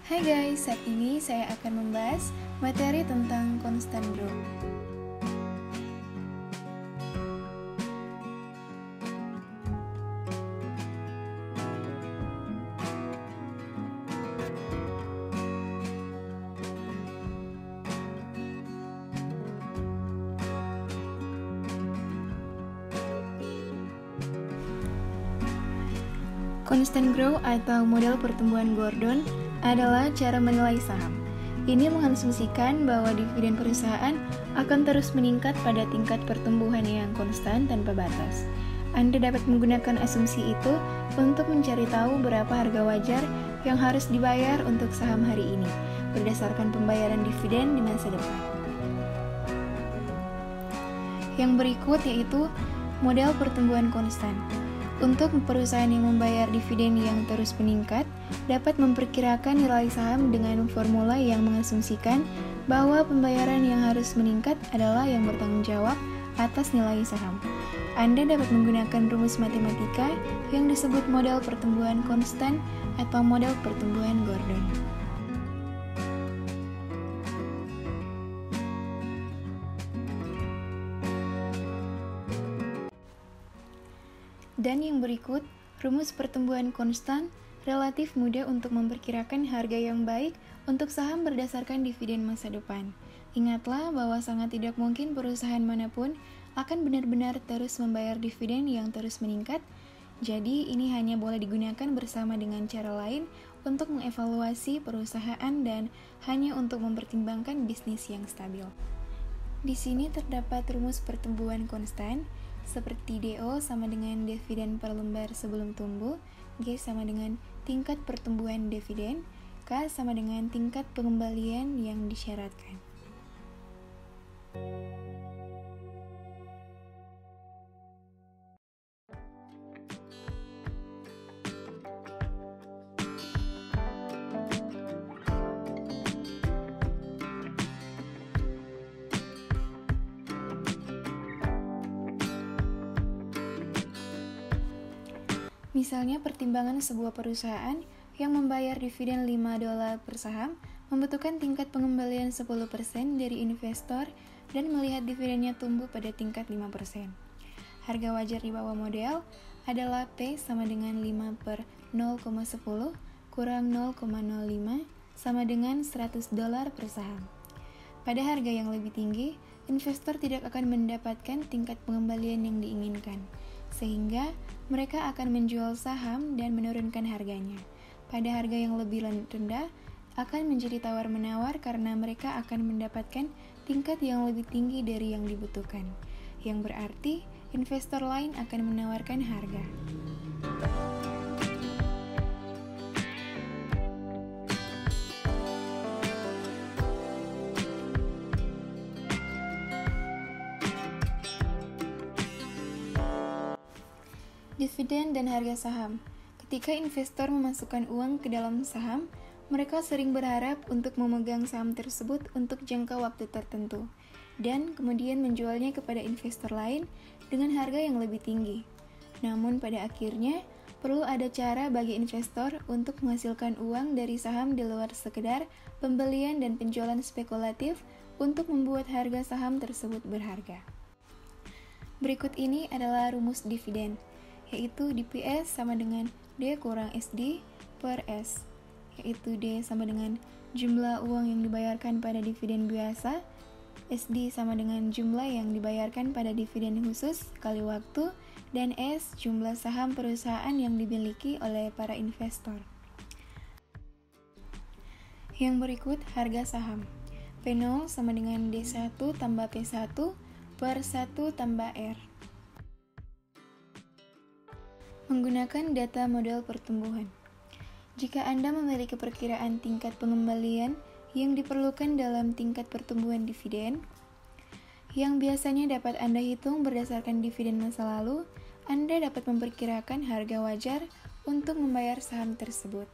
Hai guys, saat ini saya akan membahas materi tentang constant growth. Constant growth atau model pertumbuhan Gordon adalah cara menilai saham. Ini mengasumsikan bahwa dividen perusahaan akan terus meningkat pada tingkat pertumbuhan yang konstan tanpa batas. Anda dapat menggunakan asumsi itu untuk mencari tahu berapa harga wajar yang harus dibayar untuk saham hari ini, berdasarkan pembayaran dividen di masa depan. Yang berikut yaitu model pertumbuhan konstan. Untuk perusahaan yang membayar dividen yang terus meningkat, dapat memperkirakan nilai saham dengan formula yang mengasumsikan bahwa pembayaran yang harus meningkat adalah yang bertanggung jawab atas nilai saham. Anda dapat menggunakan rumus matematika yang disebut model pertumbuhan konstan atau model pertumbuhan Gordon. Dan yang berikut, rumus pertumbuhan konstan relatif mudah untuk memperkirakan harga yang baik untuk saham berdasarkan dividen masa depan. Ingatlah bahwa sangat tidak mungkin perusahaan manapun akan benar-benar terus membayar dividen yang terus meningkat, jadi ini hanya boleh digunakan bersama dengan cara lain untuk mengevaluasi perusahaan dan hanya untuk mempertimbangkan bisnis yang stabil. Di sini terdapat rumus pertumbuhan konstan, seperti DO sama dengan dividen per lembar sebelum tumbuh, G sama dengan tingkat pertumbuhan dividen, K sama dengan tingkat pengembalian yang disyaratkan. Misalnya pertimbangan sebuah perusahaan yang membayar dividen $5 per saham membutuhkan tingkat pengembalian 10% dari investor dan melihat dividennya tumbuh pada tingkat 5%. Harga wajar di bawah model adalah P sama dengan 5 per 0,10 kurang 0,05 sama dengan $100 per saham. Pada harga yang lebih tinggi, investor tidak akan mendapatkan tingkat pengembalian yang diinginkan, sehingga mereka akan menjual saham dan menurunkan harganya. Pada harga yang lebih rendah, akan menjadi tawar-menawar karena mereka akan mendapatkan tingkat yang lebih tinggi dari yang dibutuhkan, yang berarti investor lain akan menawarkan harga. Dividen dan harga saham. Ketika investor memasukkan uang ke dalam saham, mereka sering berharap untuk memegang saham tersebut untuk jangka waktu tertentu, dan kemudian menjualnya kepada investor lain dengan harga yang lebih tinggi. Namun pada akhirnya, perlu ada cara bagi investor untuk menghasilkan uang dari saham di luar sekedar pembelian dan penjualan spekulatif untuk membuat harga saham tersebut berharga. Berikut ini adalah rumus dividen, yaitu DPS sama dengan D kurang SD per S, yaitu D sama dengan jumlah uang yang dibayarkan pada dividen biasa, SD sama dengan jumlah yang dibayarkan pada dividen khusus kali waktu, dan S jumlah saham perusahaan yang dimiliki oleh para investor. Yang berikut harga saham. P0 sama dengan D1 tambah P1 per 1 tambah R. Menggunakan data model pertumbuhan. Jika Anda memiliki perkiraan tingkat pengembalian yang diperlukan dalam tingkat pertumbuhan dividen, yang biasanya dapat Anda hitung berdasarkan dividen masa lalu, Anda dapat memperkirakan harga wajar untuk membayar saham tersebut.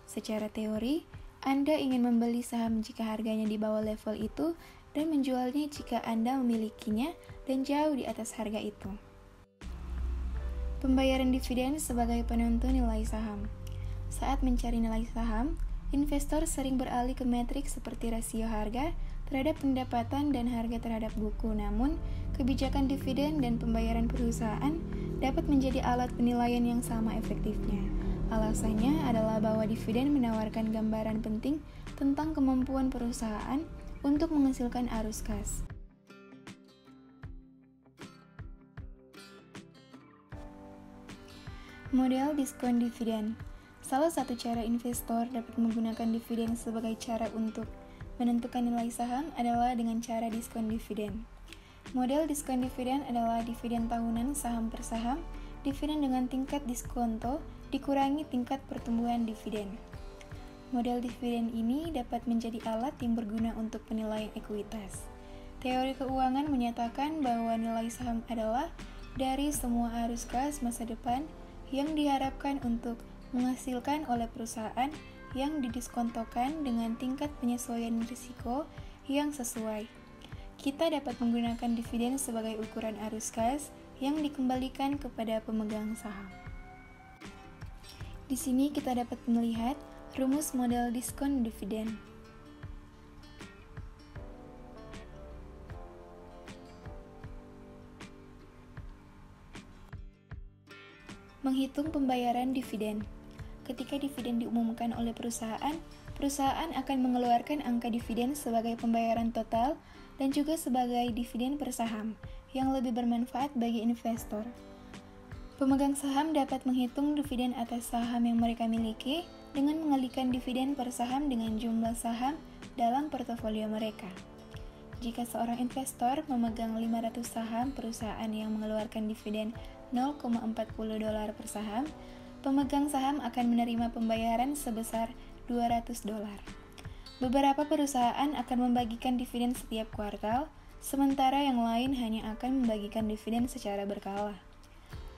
Secara teori, Anda ingin membeli saham jika harganya di bawah level itu dan menjualnya jika Anda memilikinya dan jauh di atas harga itu. Pembayaran dividen sebagai penentu nilai saham. Saat mencari nilai saham, investor sering beralih ke metrik seperti rasio harga terhadap pendapatan dan harga terhadap buku. Namun, kebijakan dividen dan pembayaran perusahaan dapat menjadi alat penilaian yang sama efektifnya. Alasannya adalah bahwa dividen menawarkan gambaran penting tentang kemampuan perusahaan untuk menghasilkan arus kas. Model diskon dividen. Salah satu cara investor dapat menggunakan dividen sebagai cara untuk menentukan nilai saham adalah dengan cara diskon dividen. Model diskon dividen adalah dividen tahunan saham per saham, dividen dengan tingkat diskonto dikurangi tingkat pertumbuhan dividen. Model dividen ini dapat menjadi alat yang berguna untuk penilaian ekuitas. Teori keuangan menyatakan bahwa nilai saham adalah dari semua arus kas masa depan yang diharapkan untuk menghasilkan oleh perusahaan yang didiskontokan dengan tingkat penyesuaian risiko yang sesuai. Kita dapat menggunakan dividen sebagai ukuran arus kas yang dikembalikan kepada pemegang saham. Di sini kita dapat melihat rumus model diskon dividen. Menghitung pembayaran dividen. Ketika dividen diumumkan oleh perusahaan akan mengeluarkan angka dividen sebagai pembayaran total dan juga sebagai dividen per saham yang lebih bermanfaat bagi investor. Pemegang saham dapat menghitung dividen atas saham yang mereka miliki dengan mengalihkan dividen per saham dengan jumlah saham dalam portofolio mereka. Jika seorang investor memegang 500 saham perusahaan yang mengeluarkan dividen $0,40 per saham, pemegang saham akan menerima pembayaran sebesar $200. Beberapa perusahaan akan membagikan dividen setiap kuartal, sementara yang lain hanya akan membagikan dividen secara berkala.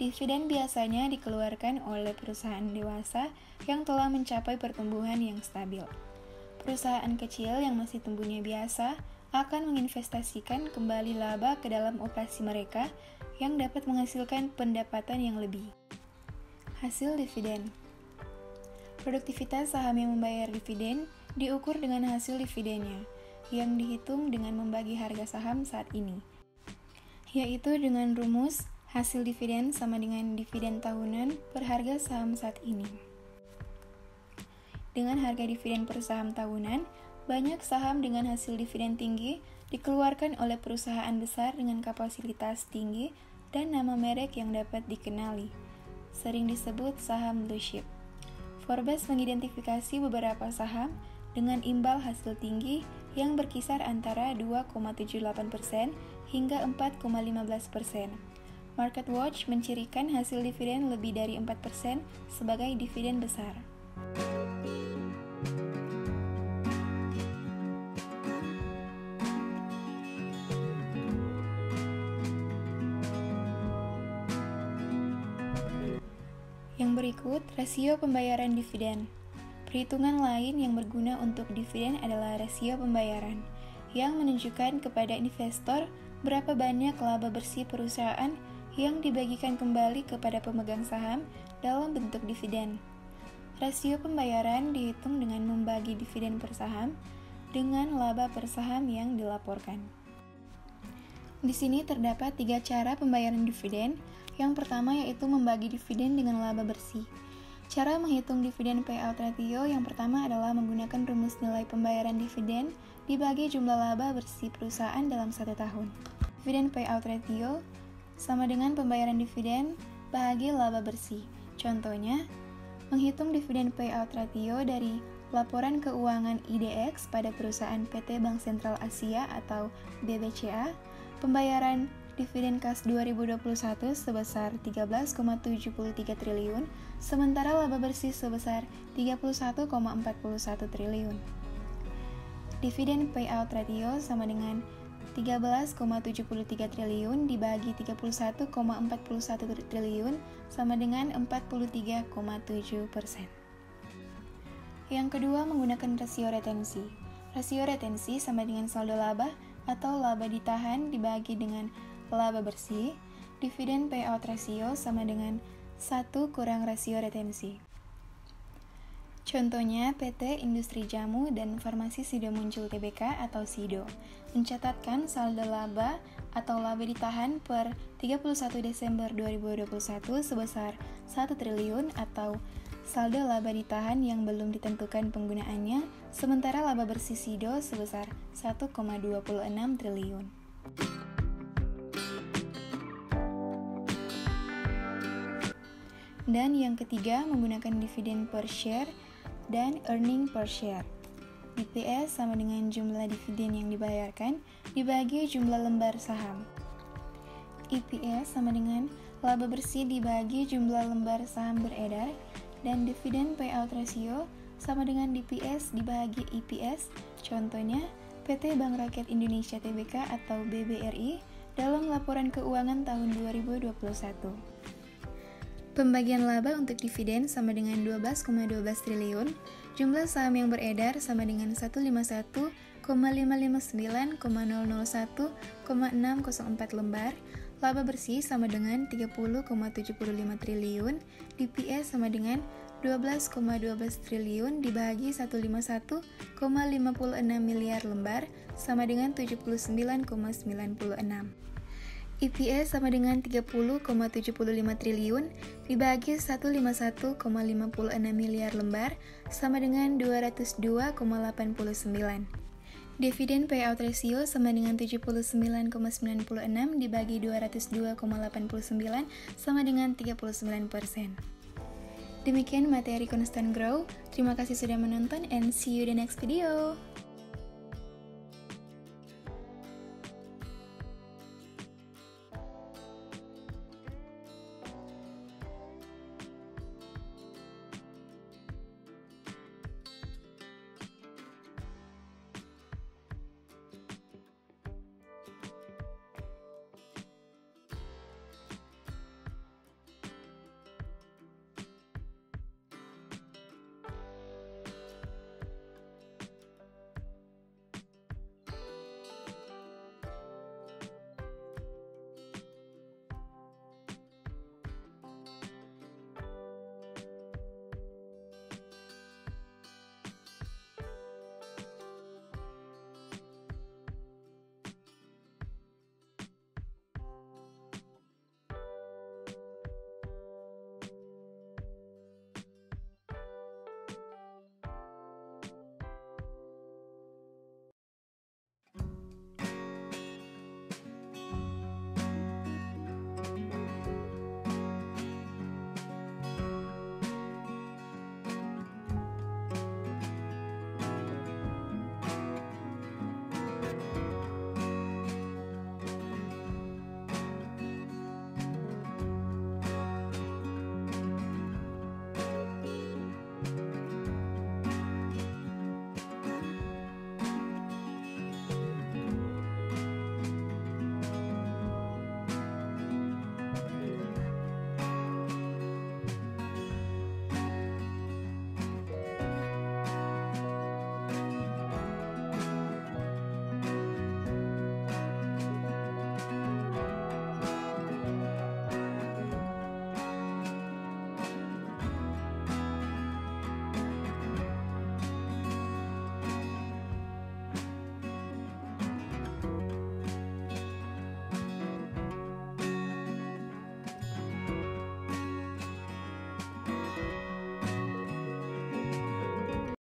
Dividen biasanya dikeluarkan oleh perusahaan dewasa yang telah mencapai pertumbuhan yang stabil. Perusahaan kecil yang masih tumbuhnya biasa akan menginvestasikan kembali laba ke dalam operasi mereka yang dapat menghasilkan pendapatan yang lebih. Hasil dividen. Produktivitas saham yang membayar dividen diukur dengan hasil dividennya, yang dihitung dengan membagi harga saham saat ini, yaitu dengan rumus hasil dividen sama dengan dividen tahunan per harga saham saat ini. Dengan harga dividen per saham tahunan, banyak saham dengan hasil dividen tinggi dikeluarkan oleh perusahaan besar dengan kapasitas tinggi dan nama merek yang dapat dikenali, sering disebut saham blue chip. Forbes mengidentifikasi beberapa saham dengan imbal hasil tinggi yang berkisar antara 2,78% hingga 4,15%. MarketWatch mencirikan hasil dividen lebih dari 4% sebagai dividen besar. Yang berikut, rasio pembayaran dividen. Perhitungan lain yang berguna untuk dividen adalah rasio pembayaran, yang menunjukkan kepada investor berapa banyak laba bersih perusahaan yang dibagikan kembali kepada pemegang saham dalam bentuk dividen. Rasio pembayaran dihitung dengan membagi dividen per saham dengan laba per saham yang dilaporkan. Di sini terdapat 3 cara pembayaran dividen. Yang pertama yaitu membagi dividen dengan laba bersih. Cara menghitung dividen payout ratio yang pertama adalah menggunakan rumus nilai pembayaran dividen dibagi jumlah laba bersih perusahaan dalam 1 tahun. Dividen payout ratio sama dengan pembayaran dividen bagi laba bersih. Contohnya, menghitung dividen payout ratio dari laporan keuangan IDX pada perusahaan PT Bank Sentral Asia atau BBCA, pembayaran dividen kas 2021 sebesar 13,73 triliun, sementara laba bersih sebesar 31,41 triliun. Dividen payout ratio sama dengan 13,73 triliun dibagi 31,41 triliun sama dengan 43,7%. Yang kedua, menggunakan rasio retensi. Rasio retensi sama dengan saldo laba atau laba ditahan dibagi dengan laba bersih. Dividen payout ratio sama dengan 1 kurang rasio retensi. Contohnya PT Industri Jamu dan Farmasi Sido Muncul Tbk atau SIDO mencatatkan saldo laba atau laba ditahan per 31 Desember 2021 sebesar 1 triliun atau saldo laba ditahan yang belum ditentukan penggunaannya, sementara laba bersih SIDO sebesar 1,26 triliun. Dan yang ketiga, menggunakan dividen per share dan earning per share. DPS sama dengan jumlah dividen yang dibayarkan dibagi jumlah lembar saham. EPS sama dengan laba bersih dibagi jumlah lembar saham beredar, dan dividen payout ratio sama dengan DPS dibagi EPS. Contohnya PT Bank Rakyat Indonesia Tbk atau BBRI dalam laporan keuangan tahun 2021. Pembagian laba untuk dividen sama dengan 12,12 triliun, jumlah saham yang beredar sama dengan 151,559,001,604 lembar, laba bersih sama dengan 30,75 triliun, DPS sama dengan 12,12 triliun dibagi 151,56 miliar lembar sama dengan 79,96. EPS sama dengan 30,75 triliun dibagi 151,56 miliar lembar sama dengan 202,89. Dividen payout ratio sama dengan 79,96 dibagi 202,89 sama dengan 39%. Demikian materi Constant Grow. Terima kasih sudah menonton and see you the next video.